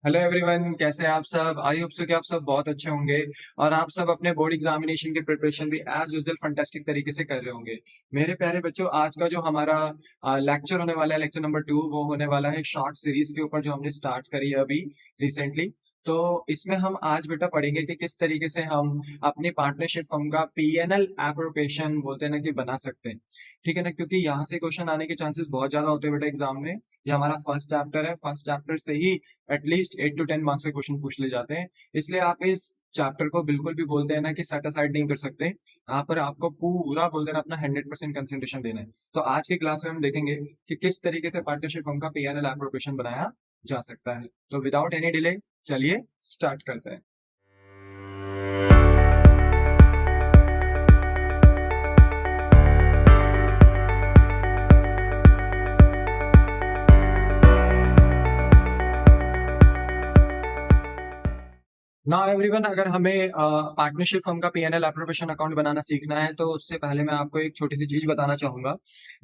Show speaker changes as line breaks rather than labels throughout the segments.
Hello everyone, कैसे हैं आप सब। आई होप सो कि आप सब बहुत अच्छे होंगे और आप सब अपने बोर्ड एग्जामिनेशन की प्रिपरेशन भी एज यूजुअल फंटास्टिक तरीके से कर रहे होंगे। मेरे प्यारे बच्चों, आज का जो हमारा लेक्चर होने वाला है, लेक्चर नंबर 2, वो होने वाला है शॉर्ट सीरीज के ऊपर जो हमने स्टार्ट करी है अभी रिसेंटली। तो इसमें हम आज बेटा पढ़ेंगे कि किस तरीके से हम अपनी पार्टनरशिप फर्म का पीएनएल एप्रोप्रिएशन बोलते हैं ना कि बना सकते हैं। ठीक है ना, क्योंकि यहाँ से क्वेश्चन आने के चांसेस बहुत ज्यादा होते हैं बेटा एग्जाम में। ये हमारा फर्स्ट चैप्टर है, फर्स्ट चैप्टर से ही एटलीस्ट 8 to 10 मार्क्स के क्वेश्चन पूछ ले जाते हैं। इसलिए आप इस चैप्टर को बिल्कुल भी बोलते हैं ना कि सेट असाइड नहीं कर सकते। यहाँ पर आपको पूरा बोलते हैं अपना 100% कंसेंट्रेशन देना है। तो आज की क्लास में हम देखेंगे कि किस तरीके से पार्टनरशिप फर्म का पीएनएल एप्रोप्रिएशन बनाया जा सकता है। तो विदाउट एनी डिले चलिए स्टार्ट करते हैं। नाउ एवरीवन, अगर हमें पार्टनरशिप फर्म का पीएनएल एप्रोप्रिएशन अकाउंट बनाना सीखना है तो उससे पहले मैं आपको एक छोटी सी चीज बताना चाहूंगा।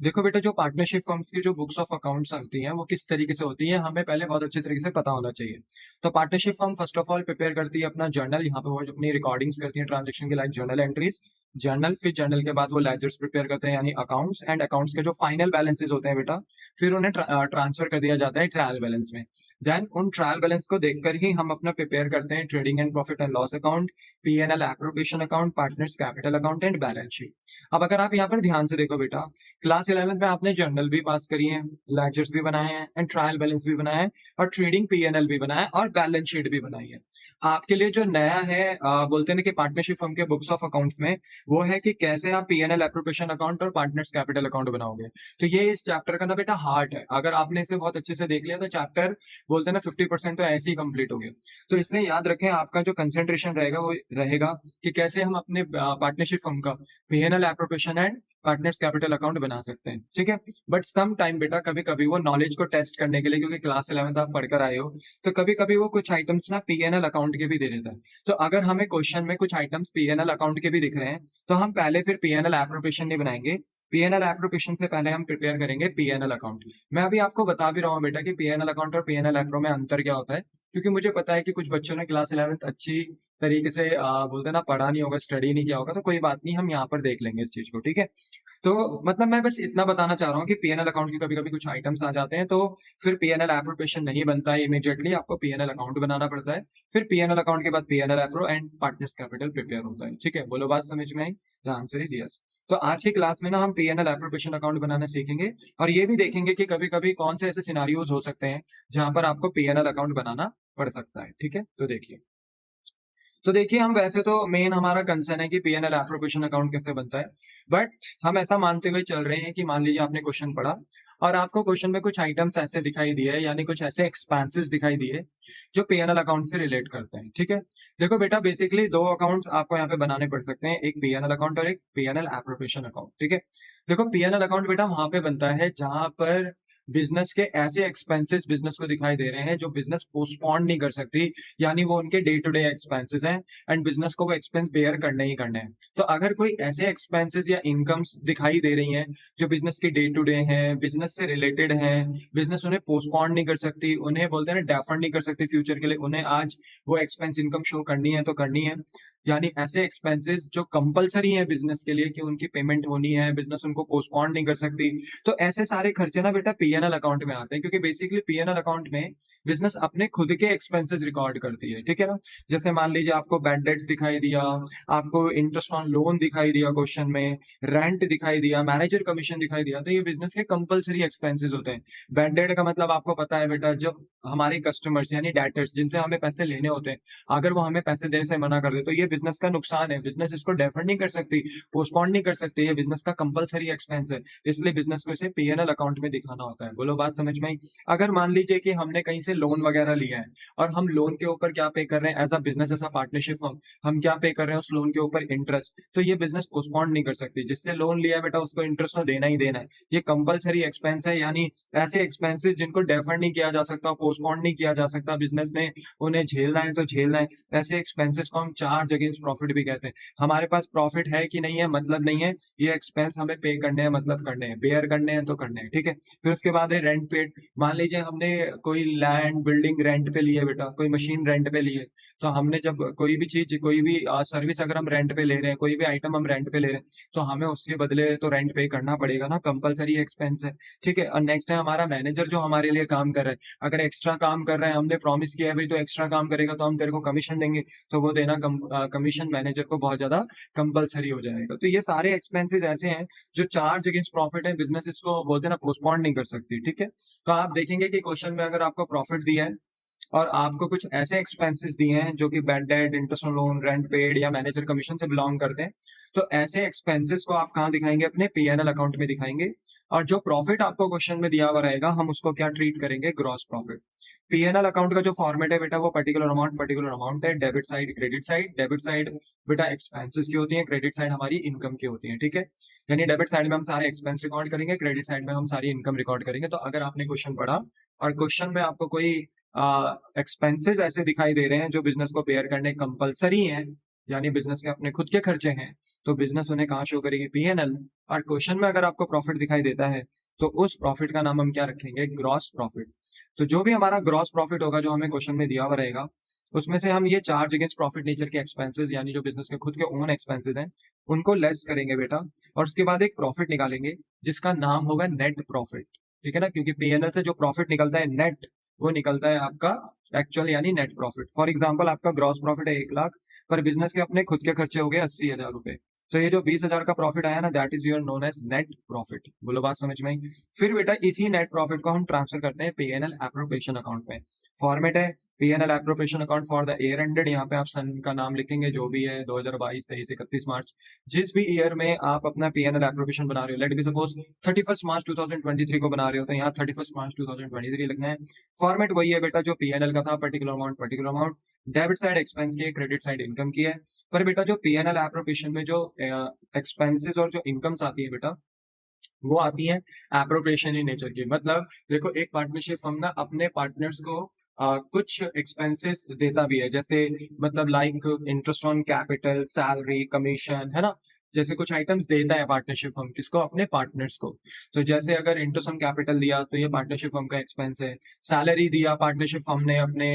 देखो बेटा, जो पार्टनरशिप फर्म्स की जो बुक्स ऑफ अकाउंट्स होती हैं वो किस तरीके से होती है हमें पहले बहुत अच्छे तरीके से पता होना चाहिए। तो partnership firm first of all prepare करती है अपना जर्नल। यहाँ पे वो अपनी रिकॉर्डिंग्स करती है ट्रांजेक्शन के, लाइक जर्नल एंट्रीज, जर्नल। फिर जर्नल के बाद वो लेजर्स प्रिपेयर करते हैं यानी अकाउंट्स, एंड अकाउंट्स के जो फाइनल बैलेंसेस होते हैं बेटा, फिर उन्हें ट्रांसफर कर दिया जाता है ट्रायल बैलेंस में। देन उन ट्रायल बैलेंस को देखकर ही हम अपना प्रिपेयर करते हैं trading and profit and loss account, PNL appropriation account, partners capital account and balance sheet. अब अगर आप यहाँ पर ध्यान से देखो बेटा, क्लास 11th में आपने जर्नल भी पास करी है, लेजर्स भी बनाए हैं, एंड ट्रायल बैलेंस भी बनाया है, और ट्रेडिंग पीएनएल भी बनाया है, और बैलेंस शीट भी बनाई है। आपके लिए जो नया है बोलते हैं ना कि पार्टनरशिप फर्म के बुक्स ऑफ अकाउंट्स में, वो है कि कैसे आप पीएनएल एप्रोप्रिएशन अकाउंट और पार्टनर्स कैपिटल अकाउंट बनाओगे। तो ये इस चैप्टर का ना बेटा हार्ट है। अगर आपने इसे बहुत अच्छे से देख लिया तो चैप्टर बोलते हैं ना 50% तो ऐसे ही कंप्लीट हो गया। तो इसलिए याद रखें, आपका जो कंसेंट्रेशन रहेगा वो रहेगा कि कैसे हम अपने पार्टनरशिप फर्म का PNL appropriation and partners capital account बना सकते हैं। ठीक है, बट सम टाइम बेटा कभी कभी वो नॉलेज को टेस्ट करने के लिए, क्योंकि क्लास 11th आप पढ़कर आए हो, तो कभी कभी वो कुछ आइटम्स ना पीएनएल अकाउंट के भी दे देता है। तो अगर हमें क्वेश्चन में कुछ आइटम्स पीएनएल अकाउंट के भी दिख रहे हैं तो हम पहले फिर पीएनएल एप्रोप्रिएशन नहीं बनाएंगे। पीएनएल एप्रोप्रिएशन से पहले हम प्रिपेयर करेंगे पीएनएल अकाउंट। मैं अभी आपको बता भी रहा हूँ बेटा कि पीएनएल अकाउंट और पीएनएल एप्रो में अंतर क्या होता है, क्योंकि मुझे पता है कि कुछ बच्चों ने क्लास 11th अच्छी तरीके से बोलते हैं ना पढ़ा नहीं होगा, स्टडी नहीं किया होगा। तो कोई बात नहीं, हम यहाँ पर देख लेंगे इस चीज को। ठीक है, तो मतलब मैं बस इतना बताना चाह रहा हूँ कि पीएनएल अकाउंट के कभी कभी कुछ आइटम्स आ जाते हैं, तो फिर पीएनएल एप्रोप्रिएशन नहीं बनता है इमीडिएटली, आपको पीएनएल अकाउंट बनाना पड़ता है। फिर पीएनएल अकाउंट के बाद PNL appro and partners capital prepare होता है। ठीक है, बोलो बात समझ में आई? The answer is yes. तो आज की क्लास में ना हम पीएनएल एप्रोप्रिएशन अकाउंट बनाना सीखेंगे, और ये भी देखेंगे कि कभी कभी कौन से ऐसे सिनारियोज हो सकते हैं जहां पर आपको पीएनएल अकाउंट बनाना पड़ सकता है। ठीक है, तो देखिए हम वैसे तो मेन हमारा कंसर्न है कि पीएनएल एप्रोप्रिएशन अकाउंट कैसे बनता है, बट हम ऐसा मानते हुए चल रहे हैं कि मान लीजिए आपने क्वेश्चन पढ़ा और आपको क्वेश्चन में कुछ आइटम्स ऐसे दिखाई दिए, यानी कुछ ऐसे एक्सपेंसेस दिखाई दिए जो पीएनएल अकाउंट से रिलेट करते हैं। ठीक है, देखो बेटा, बेसिकली दो अकाउंट्स आपको यहाँ पे बनाने पड़ सकते हैं, एक पीएनएल अकाउंट और एक पीएनएल एप्रोप्रिएशन अकाउंट। ठीक है, देखो पीएनएल अकाउंट बेटा वहां पे बनता है जहां पर बिजनेस के ऐसे एक्सपेंसेस बिजनेस को दिखाई दे रहे हैं जो बिजनेस पोस्टपोन नहीं कर सकती, यानी वो उनके डे टू डे एक्सपेंसेस हैं, एंड बिजनेस को वो एक्सपेंस बेयर करने ही करने हैं। तो अगर कोई ऐसे एक्सपेंसेस या इनकम्स दिखाई दे रही हैं जो बिजनेस के डे टू डे हैं, बिजनेस से रिलेटेड हैं, बिजनेस उन्हें पोस्टपोन नहीं कर सकती, उन्हें बोलते हैं ना डेफर नहीं कर सकती फ्यूचर के लिए, उन्हें आज वो एक्सपेंस इनकम शो करनी है तो करनी है, यानी ऐसे एक्सपेंसेस जो कंपलसरी है बिजनेस के लिए कि उनकी पेमेंट होनी है, बिजनेस उनको पोस्टपोन नहीं कर सकती, तो ऐसे सारे खर्चे ना बेटा पीएनएल अकाउंट में आते हैं, क्योंकि बेसिकली पीएनएल अकाउंट में बिजनेस अपने खुद के एक्सपेंसेस रिकॉर्ड करती है। ठीक है ना, जैसे मान लीजिए आपको बैड डेट्स दिखाई दिया, आपको इंटरेस्ट ऑन लोन दिखाई दिया क्वेश्चन में, रेंट दिखाई दिया, मैनेजर कमीशन दिखाई दिया, तो ये बिजनेस के कंपलसरी एक्सपेंसेस होते हैं। बैड डेट का मतलब आपको पता है बेटा, जब हमारे कस्टमर्स यानी डेटर्स जिनसे हमें पैसे लेने होते हैं, अगर वो हमें पैसे देने से मना कर दे तो ये बिजनेस का नुकसान है, बिजनेस इसको डेफर नहीं कर सकती, पोस्टपोन नहीं कर सकती, ये बिजनेस का कंपलसरी एक्सपेंस है, इसलिए बिजनेस को इसे पीएनएल अकाउंट में दिखाना होता है। बोलो बात समझ में आई? अगर मान लीजिए कि हमने कहीं से लोन वगैरह लिया है और हम लोन के ऊपर क्या पे कर रहे हैं as a business, as a partnership firm, हम क्या पे कर रहे हैं उस लोन के ऊपर? इंटरेस्ट। तो ये बिजनेस पोस्टपोन नहीं कर सकती, जिससे लोन लिया है बेटा उसको इंटरेस्ट तो देना ही देना है, ये कंपलसरी एक्सपेंस है, यानी ऐसे एक्सपेंसेस जिनको डेफर नहीं किया जा सकता, पोस्टपोन नहीं किया जा सकता, बिजनेस ने उन्हें झेलना है तो झेलना है। ऐसे एक्सपेंसेस को हम चार्ज अगेंस्ट प्रॉफिट भी कहते हैं। हमारे पास प्रॉफिट है कि नहीं है मतलब नहीं है, ये एक्सपेंस हमें पे करने हैं मतलब करने हैं, बेयर करने हैं तो करने हैं। ठीक है, फिर उसके बाद है रेंट पेड। मान लीजिए हमने कोई लैंड बिल्डिंग रेंट पे ली है बेटा, कोई मशीन रेंट पे ली है, तो हमने जब कोई भी चीज, कोई भी सर्विस अगर हम रेंट पे ले रहे हैं, कोई भी आइटम हम रेंट पे ले रहे हैं, तो हमें उसके बदले तो रेंट पे करना पड़ेगा ना, कंपलसरी एक्सपेंस है। ठीक है। और नेक्स्ट है हमारा मैनेजर जो हमारे लिए काम कर रहा है, अगर एक्स्ट्रा काम कर रहे हैं, हमने प्रॉमिस किया है भाई तो एक्स्ट्रा काम करेगा तो हम तेरे को कमीशन देंगे, तो वो देना कमीशन मैनेजर को बहुत ज्यादा कंपलसरी हो जाएगा। तो ये सारे एक्सपेंसेस ऐसे हैं जो चार्ज अगेंस्ट प्रॉफिट है, बिजनेस इसको बोलते हैं ना, पोस्टपोन नहीं कर सकती। ठीक है। तो आप देखेंगे कि क्वेश्चन में अगर आपको प्रॉफिट दिया है और आपको कुछ ऐसे एक्सपेंसेस दिए हैं जो कि bad debt, interest on loan, rent paid या मैनेजर कमीशन से बिलोंग करते हैं, तो ऐसे एक्सपेंसेस को आप कहाँ दिखाएंगे? अपने पीएनएल अकाउंट में दिखाएंगे। और जो प्रॉफिट आपको क्वेश्चन में दिया हुआ रहेगा, हम उसको क्या ट्रीट करेंगे? Gross profit. पीएनएल अकाउंट का जो फॉर्मेट है बेटा, वो पर्टिकुलर अमाउंट है। Debit side, credit side. Debit side बेटा एक्सपेंसेस की होती है, क्रेडिट साइड हमारी इनकम की होती है। ठीक है। यानी डेबिट साइड में हम सारे एक्सपेंस रिकॉर्ड करेंगे, क्रेडिट साइड में हम सारी इनकम रिकॉर्ड करेंगे। तो अगर आपने क्वेश्चन पढ़ा और क्वेश्चन में आपको कोई एक्सपेंसेस ऐसे दिखाई दे रहे हैं जो बिजनेस को बेयर करने कंपलसरी हैं, यानी बिजनेस के अपने खुद के खर्चे हैं, तो बिजनेस उन्हें कहाँ शो करेगी? पीएनएल। और क्वेश्चन में अगर आपको प्रॉफिट दिखाई देता है, तो उस प्रॉफिट का नाम हम क्या रखेंगे? Gross profit. तो जो भी हमारा ग्रॉस प्रॉफिट होगा, जो हमें क्वेश्चन में दिया हुआ रहेगा, उसमें से हम ये चार्ज अगेंस्ट प्रॉफिट नेचर के एक्सपेंसेस, यानी जो बिजनेस के खुद के ओन एक्सपेंसेस हैं, उनको लेस करेंगे बेटा, और उसके बाद एक प्रॉफिट निकालेंगे जिसका नाम होगा नेट प्रॉफिट। ठीक है ना, क्योंकि पीएनएल से जो प्रॉफिट निकलता है नेट, वो निकलता है आपका एक्चुअल यानी नेट प्रॉफिट। फॉर एग्जाम्पल आपका ग्रॉस प्रॉफिट है 1 लाख, पर बिजनेस के अपने खुद के खर्चे हो गए 80,000 रुपए, तो ये जो 20,000 का प्रॉफिट आया ना, that is your known as net profit. बोलो बात समझ में आई? फिर बेटा इसी नेट प्रॉफिट को हम ट्रांसफर करते हैं पीएनएल एप्रोप्रिएशन अकाउंट में। फॉर्मेट है PNL appropriation account for the year ended. यहाँ पे आप सन का नाम लिखेंगे जो भी है, 2022, 23, 31 मार्च, जिस भी ईयर में आप अपना पीएनएल एप्रोप्रिएशन बना रहे हो। लेट बी सपोज 31 मार्च 2023 को बना रहे हो, तो यहाँ 31 मार्च 2023 लिखना है। फॉर्मेट वही है बेटा जो पीएनएल का था, particular amount. Debit side expense की है, क्रेडिट साइड इनकम की है। पर बेटा जो पीएनएल एप्रोप्रिएशन में जो एक्सपेंसेस और जो इनकम्स आती है बेटा, वो आती है एप्रोप्रिएशन इन नेचर की। मतलब देखो, एक पार्टनरशिप फर्म ना अपने पार्टनर्स को कुछ एक्सपेंसेस देता भी है, जैसे मतलब like interest on capital, salary, commission, है ना, जैसे कुछ आइटम्स देता है पार्टनरशिप फर्म किसको? अपने पार्टनर्स को। तो जैसे अगर इंटरेस्ट ऑन कैपिटल दिया तो ये पार्टनरशिप फर्म का एक्सपेंस है। सैलरी दिया पार्टनरशिप फर्म ने अपने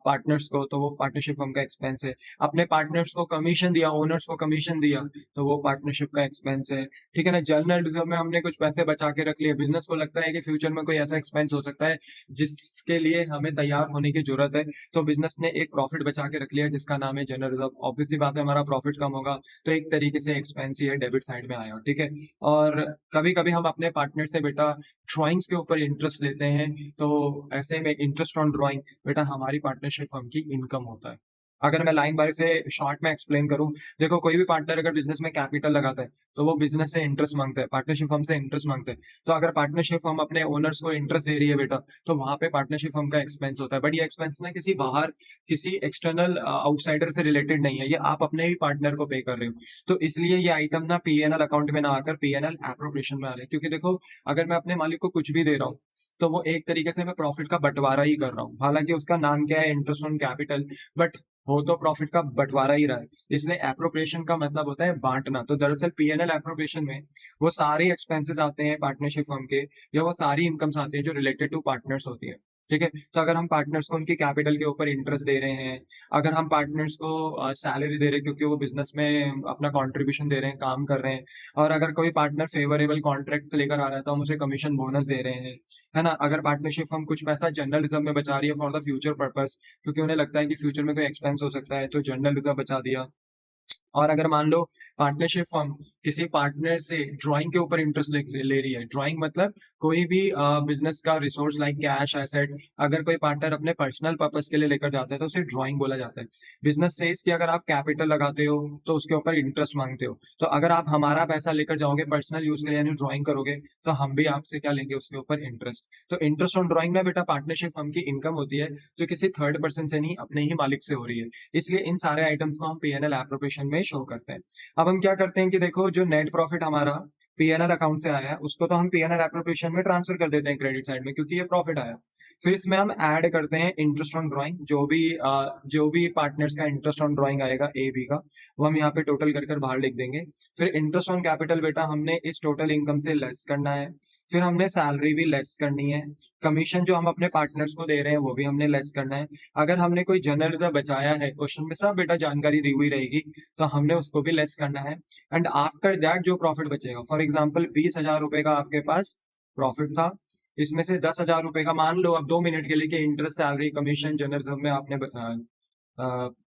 पार्टनर्स को, तो वो पार्टनरशिप फर्म का एक्सपेंस है। अपने पार्टनर्स को कमीशन दिया, ओनर्स को कमीशन दिया, तो वो पार्टनरशिप का एक्सपेंस है। ठीक है ना। जनरल रिजर्व में हमने कुछ पैसे बचा के रख लिए, बिजनेस को लगता है कि फ्यूचर में कोई ऐसा एक्सपेंस हो सकता है जिसके लिए हमें तैयार होने की जरूरत है, तो बिजनेस ने एक प्रॉफिट बचा के रख लिया जिसका नाम है जनरल रिजर्व। ऑब्वियसली बात है हमारा प्रॉफिट कम होगा, तो एक तरीके से एक्सपेंस ही है, डेबिट साइड में आया। ठीक है। और कभी कभी हम अपने पार्टनर से बेटा ड्रॉइंग्स के ऊपर इंटरेस्ट लेते हैं, तो ऐसे में इंटरेस्ट ऑन ड्रॉइंग बेटा हमारी पार्टनरशिप फर्म की इनकम होता है। अगर मैं लाइन बाय से शॉर्ट में एक्सप्लेन करूं, देखो कोई भी पार्टनर अगर बिजनेस में कैपिटल लगाता है, तो वो बिजनेस से इंटरेस्ट मांगता है, पार्टनरशिप फर्म से इंटरेस्ट मांगता है। तो अगर पार्टनरशिप फर्म अपने ओनर्स को इंटरेस्ट दे रही है बेटा, तो वहां पे पार्टनरशिप फर्म का एक्सपेंस होता है। बट ये एक्सपेंस ना किसी बाहर, किसी एक्सटर्नल आउटसाइडर से रिलेटेड नहीं है, ये आप अपने ही पार्टनर को पे कर रहे हो। तो इसलिए ये आइटम ना पीएनएल अकाउंट में ना आकर पीएनएल एप्रोप्रिएशन में आ रहे हैं। क्योंकि देखो, अगर मैं अपने मालिक को कुछ भी दे रहा हूँ, तो वो एक तरीके से मैं प्रॉफिट का बंटवारा ही कर रहा हूँ। हालांकि उसका नाम क्या है? इंटरेस्ट ऑन कैपिटल, बट हो तो प्रॉफिट का बंटवारा ही रहा है। इसलिए एप्रोप्रिएशन का मतलब होता है बांटना। तो दरअसल पीएनएल एप्रोप्रिएशन में वो सारे एक्सपेंसेस आते हैं पार्टनरशिप फर्म के, या वो सारी इनकम्स आती है जो रिलेटेड टू पार्टनर्स होती है। ठीक है। तो अगर हम पार्टनर्स को उनकी कैपिटल के ऊपर इंटरेस्ट दे रहे हैं, अगर हम पार्टनर्स को सैलरी दे रहे हैं क्योंकि वो बिजनेस में अपना कंट्रीब्यूशन दे रहे हैं, काम कर रहे हैं, और अगर कोई पार्टनर फेवरेबल कॉन्ट्रैक्ट लेकर आ रहा है, तो हम उसे कमीशन बोनस दे रहे हैं, है ना। अगर पार्टनरशिप फर्म कुछ पैसा जनरल रिजर्व में बचा रही है फॉर द फ्यूचर पर्पस, क्योंकि उन्हें लगता है कि फ्यूचर में कोई एक्सपेंस हो सकता है, तो जनरल रिजर्व बचा दिया। और अगर मान लो पार्टनरशिप फर्म किसी पार्टनर से ड्राइंग के ऊपर इंटरेस्ट ले रही है, ड्राइंग मतलब कोई भी बिजनेस का रिसोर्स लाइक कैश, एसेट, अगर कोई पार्टनर अपने पर्सनल पर्पस के लिए लेकर जाता है, तो उसे ड्राइंग बोला जाता है। बिजनेस से इसकी अगर आप कैपिटल लगाते हो, तो उसके ऊपर इंटरेस्ट मांगते हो। तो अगर आप हमारा पैसा लेकर जाओगे पर्सनल यूज के लिए, यानी ड्राइंग करोगे, तो हम भी आपसे क्या लेंगे? उसके ऊपर इंटरेस्ट। तो इंटरेस्ट ऑन ड्राइंग में बेटा पार्टनरशिप फर्म की इनकम होती है, जो किसी थर्ड पर्सन से नहीं, अपने ही मालिक से हो रही है। इसलिए इन सारे आइटम्स को हम पीएनएल एप्रोप्रिएशन में शो करते हैं। अब हम क्या करते हैं कि देखो, जो नेट प्रॉफिट हमारा पीएनएल अकाउंट से आया है, उसको तो हम पीएनएल एप्रोप्रिएशन में ट्रांसफर कर देते हैं क्रेडिट साइड में, क्योंकि ये प्रॉफिट आया। फिर इसमें हम ऐड करते हैं इंटरेस्ट ऑन ड्राइंग, जो भी पार्टनर्स का इंटरेस्ट ऑन ड्राइंग आएगा ए बी का, वो हम यहाँ पे टोटल कर कर बाहर लिख देंगे। फिर इंटरेस्ट ऑन कैपिटल बेटा हमने इस टोटल इनकम से लेस करना है। फिर हमने सैलरी भी लेस करनी है। कमीशन जो हम अपने पार्टनर्स को दे रहे हैं वो भी हमने लेस करना है। अगर हमने कोई जनरल रिजर्व बचाया है, क्वेश्चन में सब बेटा जानकारी दी हुई रहेगी, तो हमने उसको भी लेस करना है। एंड आफ्टर दैट जो प्रॉफिट बचेगा, फॉर एग्जाम्पल 20,000 रुपए का आपके पास प्रॉफिट था, इसमें से 10,000 रुपए का मान लो अब 2 मिनट के लिए कि interest, salary, commission, general reserve में आपने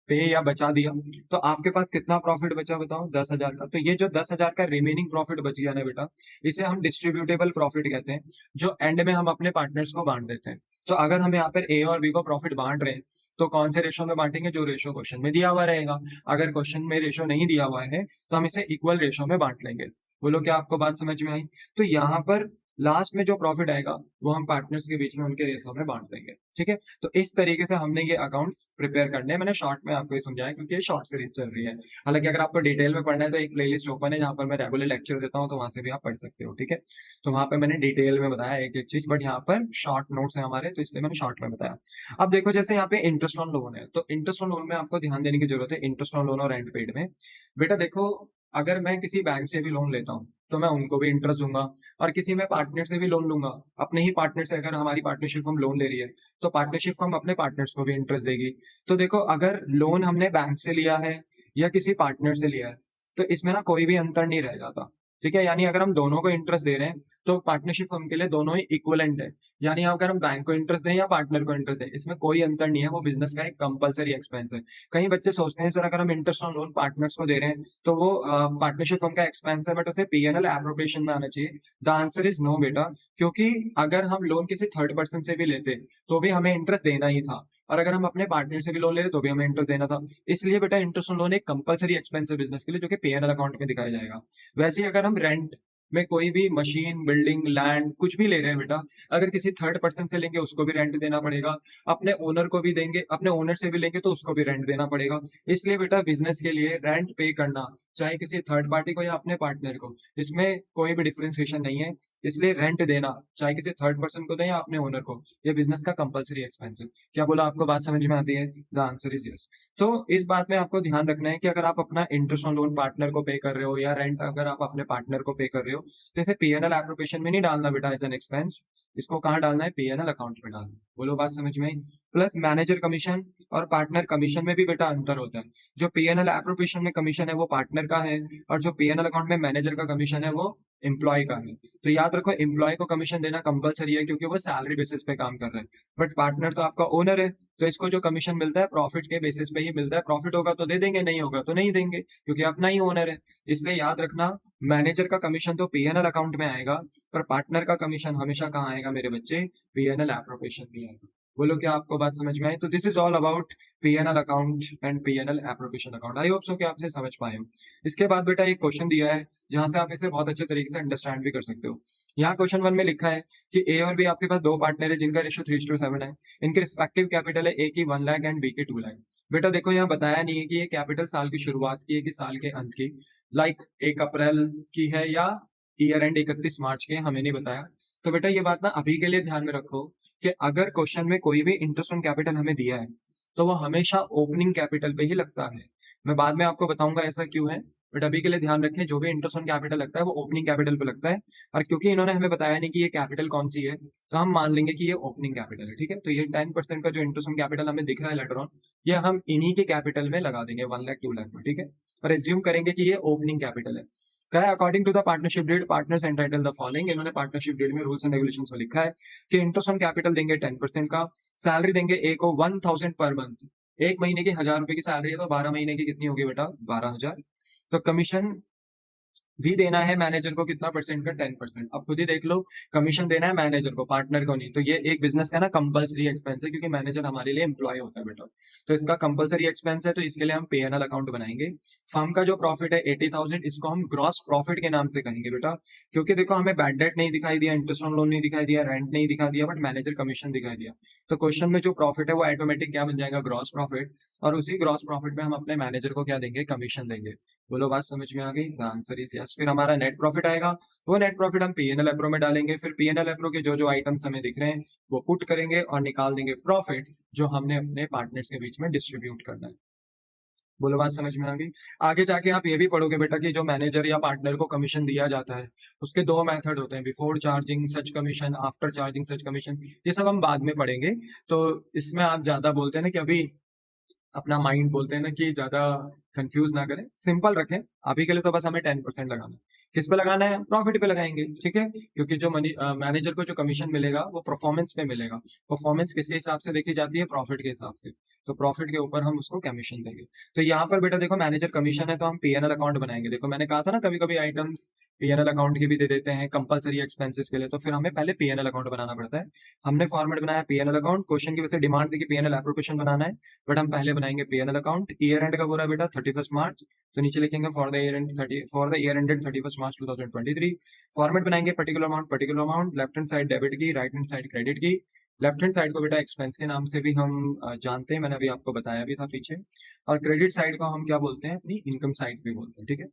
पे या बचा दिया, तो आपके पास कितना प्रॉफिट बचा बताओ? 10,000 का। तो ये जो 10,000 का रिमेनिंग प्रॉफिट बच गया ना बेटा, इसे हम डिस्ट्रीब्यूटेबल प्रॉफिट कहते हैं, जो एंड में हम अपने पार्टनर्स को बांट देते हैं। तो अगर हम यहाँ पर ए और बी को प्रॉफिट बांट रहे हैं, तो कौन से रेशो में बांटेंगे? जो रेशो क्वेश्चन में दिया हुआ रहेगा। अगर क्वेश्चन में रेशो नहीं दिया हुआ है तो हम इसे इक्वल रेशो में बांट लेंगे। बोलो क्या आपको बात समझ में आई? तो यहाँ पर लास्ट में जो प्रॉफिट आएगा वो हम पार्टनर्स के बीच में उनके रेशो में बांट देंगे। ठीक है, तो इस तरीके से हमने ये अकाउंट्स प्रिपेयर करने हैं। मैंने शॉर्ट में आपको ये समझाया क्योंकि ये शॉर्ट सीरीज चल रही है। हालांकि अगर आपको डिटेल में पढ़ना है तो एक प्लेलिस्ट ओपन है जहाँ पर मैं रेगुलर लेक्चर देता हूँ, तो वहां से भी आप पढ़ सकते हो। ठीक है, तो वहां पर मैंने डिटेल में बताया एक एक चीज, बट यहाँ पर शॉर्ट नोट्स है हमारे, तो इसलिए मैंने शॉर्ट में बताया। अब देखो जैसे यहाँ पे इंटरेस्ट ऑन लोन है, तो इंटरेस्ट ऑन लोन में आपको ध्यान देने की जरूरत है। इंटरेस्ट ऑन लोन और रेंट पेड में बेटा देखो, अगर मैं किसी बैंक से भी लोन लेता हूँ तो मैं उनको भी इंटरेस्ट दूंगा, और किसी मैं पार्टनर से भी लोन लूंगा, अपने ही पार्टनर से, अगर हमारी पार्टनरशिप फर्म लोन ले रही है तो पार्टनरशिप फर्म अपने पार्टनर्स को भी इंटरेस्ट देगी। तो देखो अगर लोन हमने बैंक से लिया है या किसी पार्टनर से लिया है, तो इसमें ना कोई भी अंतर नहीं रह जाता। ठीक है, यानी अगर हम दोनों को इंटरेस्ट दे रहे हैं तो पार्टनरशिप फर्म के लिए दोनों ही इक्वलेंट है। यानी अगर हम बैंक को इंटरेस्ट दें या पार्टनर को इंटरेस्ट दें, इसमें कोई अंतर नहीं है, वो बिजनेस का एक कंपलसरी एक्सपेंस है। कई बच्चे सोचते हैं सर अगर हम इंटरेस्ट ऑन लोन पार्टनर्स को दे रहे हैं तो वो पार्टनरशिप फर्म का एक्सपेंस है, बट उसे पीएनएल एप्रोप्रिएशन में आना चाहिए। द आंसर इज नो बेटा, क्योंकि अगर हम लोन किसी थर्ड पर्सन से भी लेते तो भी हमें इंटरेस्ट देना ही था, और अगर हम अपने पार्टनर से भी लोन ले रहे तो भी हमें इंटरेस्ट देना था। इसलिए बेटा इंटरेस्ट ऑन लोन एक कंपलसरी एक्सपेंस है बिजनेस के लिए, जो कि पीएनएल अकाउंट में दिखाया जाएगा। वैसे ही अगर हम रेंट में कोई भी मशीन, बिल्डिंग, लैंड कुछ भी ले रहे हैं बेटा, अगर किसी थर्ड पर्सन से लेंगे उसको भी रेंट देना पड़ेगा, अपने ओनर को भी देंगे, अपने ओनर से भी लेंगे तो उसको भी रेंट देना पड़ेगा। इसलिए बेटा बिजनेस के लिए रेंट पे करना, चाहे किसी थर्ड पार्टी को या अपने पार्टनर को, इसमें कोई भी डिफरेंशिएशन नहीं है। इसलिए रेंट देना चाहे किसी थर्ड पर्सन को दें या अपने ओनर को, ये बिजनेस का कंपलसरी एक्सपेंस है। क्या बोला? आपको बात समझ में आती है? The answer is yes. तो इस बात में आपको ध्यान रखना है कि अगर आप अपना इंटरेस्ट ऑन लोन पार्टनर को पे कर रहे हो या रेंट अगर आप अपने पार्टनर को पे कर रहे हो, तो इसे पीएनएल एप्रोप्रिएशन में नहीं डालना बेटा एज एन एक्सपेंस, इसको कहाँ डालना है? पीएनएल अकाउंट में डालना। बोलो बात समझ में आई? प्लस मैनेजर कमीशन और पार्टनर कमीशन में भी बेटा अंतर होता है। जो पीएनएल एप्रोप्रिएशन में कमीशन है वो पार्टनर का है, और जो पीएनएल अकाउंट में मैनेजर का कमीशन है वो एम्प्लॉय का है। तो याद रखो एम्प्लॉय को कमीशन देना कंपलसरी है क्योंकि वो सैलरी बेसिस पे काम कर रहे हैं, बट पार्टनर तो आपका ओनर है, तो इसको जो कमीशन मिलता है प्रॉफिट के बेसिस पे ही मिलता है। प्रॉफिट होगा तो दे देंगे, नहीं होगा तो नहीं देंगे, क्योंकि अपना ही ओनर है। इसलिए याद रखना मैनेजर का कमीशन तो पीएनएल अकाउंट में आएगा, पर पार्टनर का कमीशन हमेशा कहाँ आएगा मेरे बच्चे? पीएनएल एप्रोप्रिएशन में आएगा। बोलो क्या आपको बात समझ में आई? तो this is all about PNL account and PNL appropriation account. I hope so कि आप इसे समझ पाए हो। इसके बाद बेटा एक क्वेश्चन दिया है जहां से आप इसे बहुत अच्छे तरीके से अंडरस्टैंड भी कर सकते हो। यहाँ क्वेश्चन 1 में लिखा है कि ए और बी आपके पास दो पार्टनर है जिनका रेशियो 3:7 है। इनके रिस्पेक्टिव कैपिटल है, ए की 1 लाख एंड बी की 2 लाख। बेटा देखो यहाँ बताया नहीं है कि ये कैपिटल साल की शुरुआत की है कि साल के अंत की, लाइक 1 अप्रैल की है या ईयर एंड 31 मार्च के, हमें नहीं बताया। तो बेटा ये बात ना अभी के लिए ध्यान में रखो कि अगर क्वेश्चन में कोई भी इंटरेस्ट ऑन कैपिटल हमें दिया है तो वो हमेशा ओपनिंग कैपिटल पे ही लगता है। मैं बाद में आपको बताऊंगा ऐसा क्यों है, बट अभी के लिए ध्यान रखें जो भी इंटरेस्ट ऑन कैपिटल लगता है वो ओपनिंग कैपिटल पे लगता है। और क्योंकि इन्होंने हमें बताया नहीं कि ये कैपिटल कौन सी है, तो हम मान लेंगे कि ये ओपनिंग कैपिटल है। ठीक है, तो ये 10% का जो इंटरेस्ट ऑन कैपिटल हमें दिख रहा है लेटर ऑन, ये हम इन्हीं के कैपिटल में लगा देंगे 1 लाख 2 लाख में। ठीक है, और एज्यूम करेंगे कि ये ओपनिंग कैपिटल है। क्या है? According to the partnership deed partners entitle the following. इन्होंने पार्टनरशिप डीड में रूल्स एंड रेगुलेशंस में लिखा है कि इंटरेस्ट ऑन कैपिटल देंगे 10% का, सैलरी देंगे ए को 1000 पर मंथ। एक महीने की 1,000 रुपए की सैलरी है तो 12 महीने की कितनी होगी बेटा? 12,000। तो कमीशन भी देना है मैनेजर को कितना परसेंट का? 10%। अब खुद ही देख लो, कमीशन देना है मैनेजर को, पार्टनर को नहीं। तो ये एक बिजनेस का ना कंपलसरी एक्सपेंस है क्योंकि मैनेजर हमारे लिए एम्प्लॉय होता है बेटा, तो इसका कंपलसरी एक्सपेंस है, तो इसके लिए हम पीएनएल अकाउंट बनाएंगे। फर्म का जो प्रॉफिट है 80,000, इसको हम ग्रॉस प्रॉफिट के नाम से कहेंगे बेटा, क्योंकि देखो हमें बैड डेट नहीं दिखाई दिया, इंटरेस्ट ऑन लोन नहीं दिखाई दिया, रेंट नहीं दिखा दिया, बट मैनेजर कमीशन दिखाई दिया। तो क्वेश्चन में जो प्रॉफिट है वो ऑटोमेटिक क्या बन जाएगा? Gross profit. और उसी ग्रॉस प्रॉफिट में हम अपने मैनेजर को क्या देंगे? कमीशन देंगे। बोलो बात समझ में आ गई? The answer is yes. फिर हमारा नेट प्रॉफिट आएगा, वो नेट प्रॉफिट हम पीएनएल एप्रो में डालेंगे, फिर पीएनएल एप्रो के जो जो आइटम्स हमें दिख रहे हैं वो पुट करेंगे और निकाल देंगे प्रॉफिट जो हमने अपने पार्टनर्स के बीच में डिस्ट्रीब्यूट करना है। बोलो बात समझ में आ गई? आगे जाके आप ये भी पढ़ोगे बेटा कि जो मैनेजर या पार्टनर को कमीशन दिया जाता है उसके दो मेथड होते हैं, बिफोर चार्जिंग सच कमीशन, आफ्टर चार्जिंग सच कमीशन। ये सब हम बाद में पढ़ेंगे। तो इसमें आप ज्यादा बोलते हैं ना कि अभी अपना माइंड बोलते हैं ना कि ज्यादा कंफ्यूज ना करें, सिंपल रखें। अभी के लिए तो बस हमें 10% लगाना है। किस पे लगाना है? प्रॉफिट पे लगाएंगे, ठीक है। क्योंकि जो मनी मैनेजर को जो कमीशन मिलेगा वो परफॉर्मेंस पे मिलेगा। परफॉर्मेंस किसके हिसाब से देखी जाती है? प्रॉफिट के हिसाब से। तो प्रॉफिट के ऊपर हम उसको कमीशन देंगे। तो यहाँ पर बेटा देखो, मैनेजर कमीशन है तो हम पीएनएल अकाउंट बनाएंगे। देखो मैंने कहा था ना, कभी कभी आइटम्स पीएनएल अकाउंट की भी दे देते हैं कंपलसरी एक्सपेंसेस के लिए, तो फिर हमें पहले पीएनएल अकाउंट बनाना पड़ता है। हमने फॉर्मेट बनाया पीएनएल अकाउंट, क्वेश्चन की वजह से डिमांड थी कि पीएनएल एप्रोप्रिएशन बनाना है, बट हम पहले बनाएंगे पीएनएल अकाउंट। ईयर एंड का पूरा बेटा 31 मार्च, तो नीचे लिखेंगे for the year ended 31 March 2023। Format बनाएंगे particular amount, left hand side debit की, राइट हैंड साइड क्रेडिट की। लेफ्ट हैंड साइड को बेटा एक्सपेंस के नाम से भी हम जानते हैं, मैंने अभी आपको बताया भी था पीछे। और क्रेडिट साइड को हम क्या बोलते हैं? अपनी इनकम साइड भी बोलते हैं, ठीक है।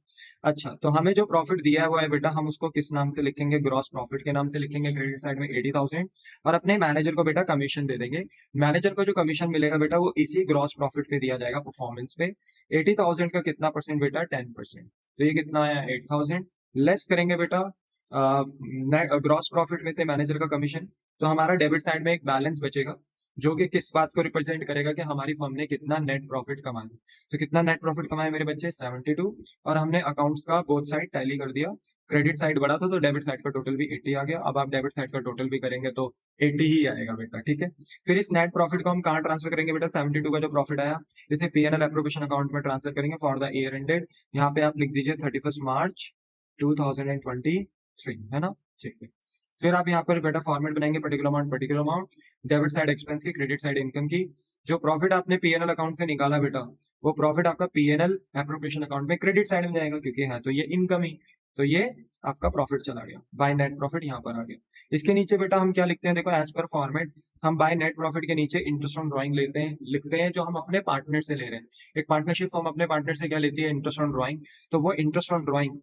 अच्छा, तो हमें जो प्रॉफिट दिया हुआ है बेटा, हम उसको किस नाम से लिखेंगे? ग्रॉस प्रॉफिट के नाम से लिखेंगे। क्रेडिट साइड में 80,000 और अपने मैनेजर को बेटा कमीशन दे देंगे। मैनेजर को जो कमीशन मिलेगा बेटा वो इसी ग्रॉस प्रॉफिट पे दिया जाएगा, परफॉर्मेंस पे। 80,000 का कितना परसेंट बेटा? 10%। तो ये कितना आया? 8,000। लेस करेंगे बेटा ग्रॉस प्रॉफिट में से मैनेजर का कमीशन, तो हमारा डेबिट साइड में एक बैलेंस बचेगा जो कि किस बात को रिप्रेजेंट करेगा कि हमारी फर्म ने कितना नेट प्रॉफिट कमाया। तो कितना नेट प्रॉफिट कमाया मेरे बच्चे? 72। और हमने अकाउंट्स का बोथ साइड टैली कर दिया। क्रेडिट साइड बढ़ा था तो डेबिट साइड का टोटल भी 80 आ गया। अब आप डेबिट साइड का टोटल भी करेंगे तो 80 ही आएगा बेटा, ठीक है। फिर इस नेट प्रॉफिट को हम कहाँ ट्रांसफर करेंगे बेटा? 72 का जो प्रॉफिट आया इसे पीएनएल एप्रोप्रिएशन अकाउंट में ट्रांसफर करेंगे फॉर द ईयर एंडेड। यहाँ पे आप लिख दीजिए 31 मार्च 2023, है ना, ठीक है। फिर आप यहाँ पर बेटा फॉर्मेट बनाएंगे particular amount, debit side expense की, क्रेडिट साइड इनकम की। जो प्रॉफिट आपने पीएनएल अकाउंट से निकाला बेटा वो प्रॉफिट आपका पीएनएल एप्रोप्रिएशन अकाउंट में क्रेडिट साइड में जाएगा, क्योंकि है तो ये इनकम ही। तो ये आपका प्रॉफिट चला गया, बाय नेट प्रॉफिट यहाँ पर आ गया। इसके नीचे बेटा हम क्या लिखते हैं? देखो एज पर फॉर्मेट हम बाय नेट प्रॉफिट के नीचे इंटरेस्ट ऑन ड्राइंग लेते हैं, लिखते हैं जो हम अपने पार्टनर से ले रहे हैं। एक पार्टनरशिप फर्म अपने पार्टनर से क्या लेती है? Interest on drawing. तो वो इंटरेस्ट ऑन ड्राइंग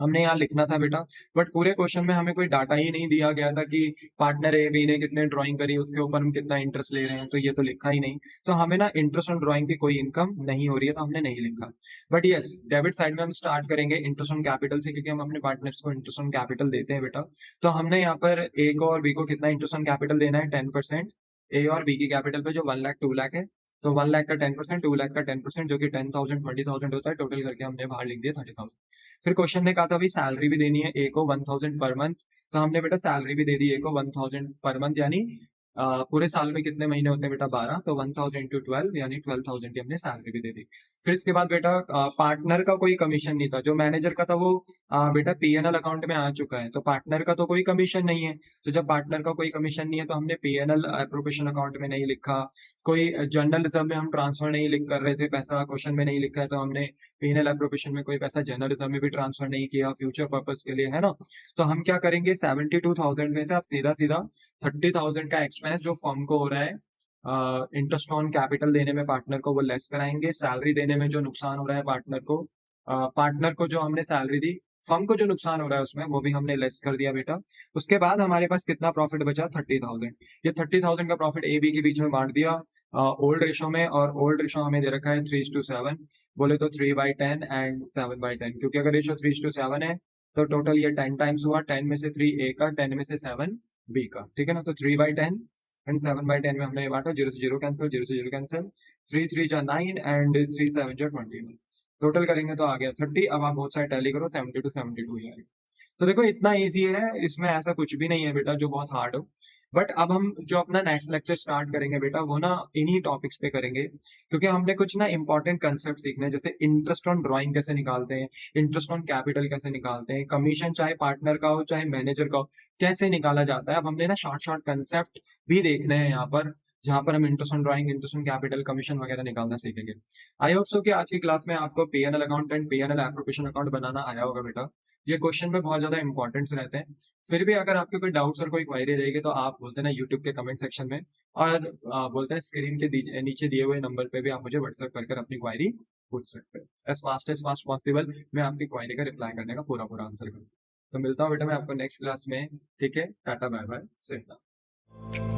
हमने यहाँ लिखना था बेटा, बट पूरे क्वेश्चन में हमें कोई डाटा ही नहीं दिया गया था कि पार्टनर ए बी ने कितने ड्राइंग करी, उसके ऊपर हम कितना इंटरेस्ट ले रहे हैं, तो ये तो लिखा ही नहीं। तो हमें ना इंटरेस्ट ऑन ड्राइंग की कोई इनकम नहीं हो रही है तो हमने नहीं लिखा। बट यस, डेबिट साइड में हम स्टार्ट करेंगे इंटरेस्ट ऑन कैपिटल से, क्योंकि हम अपने पार्टनर्स को इंटरेस्ट ऑन कैपिटल देते हैं बेटा। तो हमने यहाँ पर ए को और बी को कितना इंटरेस्ट ऑन कैपिटल देना है? 10%। ए और बी की कैपिटल पे जो 1 लाख 2 लाख है, तो 1 लाख का 10%, 2 लाख का 10%, जो कि 10,000 20,000 होता है, टोटल करके हमने बाहर लिख दिया 30,000। फिर क्वेश्चन ने कहा था अभी सैलरी भी देनी है ए को 1,000 पर मंथ, तो हमने बेटा सैलरी भी दे दी ए को 1,000 पर मंथ, यानी पूरे साल में कितने महीने होते हैं बेटा? 12, तो 1,000 इंटू 12 यानी 12,000 की हमने सैलरी भी दे दी। फिर इसके बाद बेटा पार्टनर का कोई कमीशन नहीं था, जो मैनेजर का था वो बेटा पीएनएल अकाउंट में आ चुका है, तो पार्टनर का तो कोई कमीशन नहीं है। तो जब पार्टनर का कोई कमीशन नहीं है तो हमने पीएनएल एप्रोप्रिएशन अकाउंट में नहीं लिखा। कोई जनरल रिजर्व में हम ट्रांसफर नहीं लिख कर रहे थे, पैसा क्वेश्चन में नहीं लिखा है तो हमने पीएनएल एप्रोप्रिएशन में कोई पैसा जनरल रिजर्व में भी ट्रांसफर नहीं किया फ्यूचर पर्पस के लिए, है ना। तो हम क्या करेंगे? 72,000 में से आप सीधा सीधा 30,000 का एक्सपेंस जो फर्म को हो रहा है इंटरेस्ट ऑन कैपिटल देने में पार्टनर को, वो लेस कराएंगे। सैलरी देने में जो नुकसान हो रहा है पार्टनर को जो हमने सैलरी दी, फर्म को जो नुकसान हो रहा है उसमें, वो भी हमने लेस कर दिया बेटा। उसके बाद हमारे पास कितना प्रॉफिट बचा? 30,000। ये 30,000 का प्रॉफिट ए बी के बीच में बांट दिया ओल्ड रेशो में, और ओल्ड रेशो हमें दे रखा है 3:7, बोले तो 3/10 एंड 7/10, क्योंकि अगर रेशो 3:7 है तो टोटल ये 10 टाइम्स हुआ, 10 में से 3 ए का, 10 में से 7 बी का, ठीक है ना। तो 3/10 एंड 7/10 में हमने ये बांटा, 0 से 0 कैंसिल, 0 से 0 कैंसिल, 3 3 जा 9 एंड 3 7 जा 21, टोटल करेंगे तो आ गया 30। अब आप बहुत सारे टैली करो, 70 to 72 ही आएगा। तो देखो इतना इजी है, इसमें ऐसा कुछ भी नहीं है बेटा जो बहुत हार्ड हो। बट अब हम जो अपना नेक्स्ट लेक्चर स्टार्ट करेंगे बेटा वो ना इन्हीं टॉपिक्स पे करेंगे, क्योंकि हमने कुछ ना इंपॉर्टेंट कंसेप्ट सीखने हैं, जैसे इंटरेस्ट ऑन ड्राइंग कैसे निकालते हैं, इंटरेस्ट ऑन कैपिटल कैसे निकालते हैं, कमीशन चाहे पार्टनर का हो चाहे मैनेजर का हो कैसे निकाला जाता है। अब हमने ना शॉर्ट शॉर्ट कंसेप्ट भी देखने हैं यहाँ पर, जहां पर हम interest on drawing, interest on capital, commission वगैरह निकालना सीखेंगे। आई होप सो कि आज की क्लास में आपको PNL account and PNL appropriation account बनाना आया होगा बेटा। ये क्वेश्चन में बहुत ज्यादा इंपॉर्टेंट्स रहते हैं। फिर भी अगर आपके कोई डाउट्स और कोई क्वायरी रहेगी तो आप बोलते हैं ना यूट्यूब के कमेंट सेक्शन में, और बोलते हैं स्क्रीन के नीचे दिए हुए नंबर पे भी आप मुझे व्हाट्सएप कर अपनी क्वायरी पूछ सकते हैं। एज फास्ट पॉसिबल मैं आपकी क्वायरी का रिप्लाई करने का पूरा पूरा आंसर करूँ। तो मिलता हूँ बेटा मैं आपको नेक्स्ट क्लास में। ठीक है, टाटा बाय बाय, सेफ।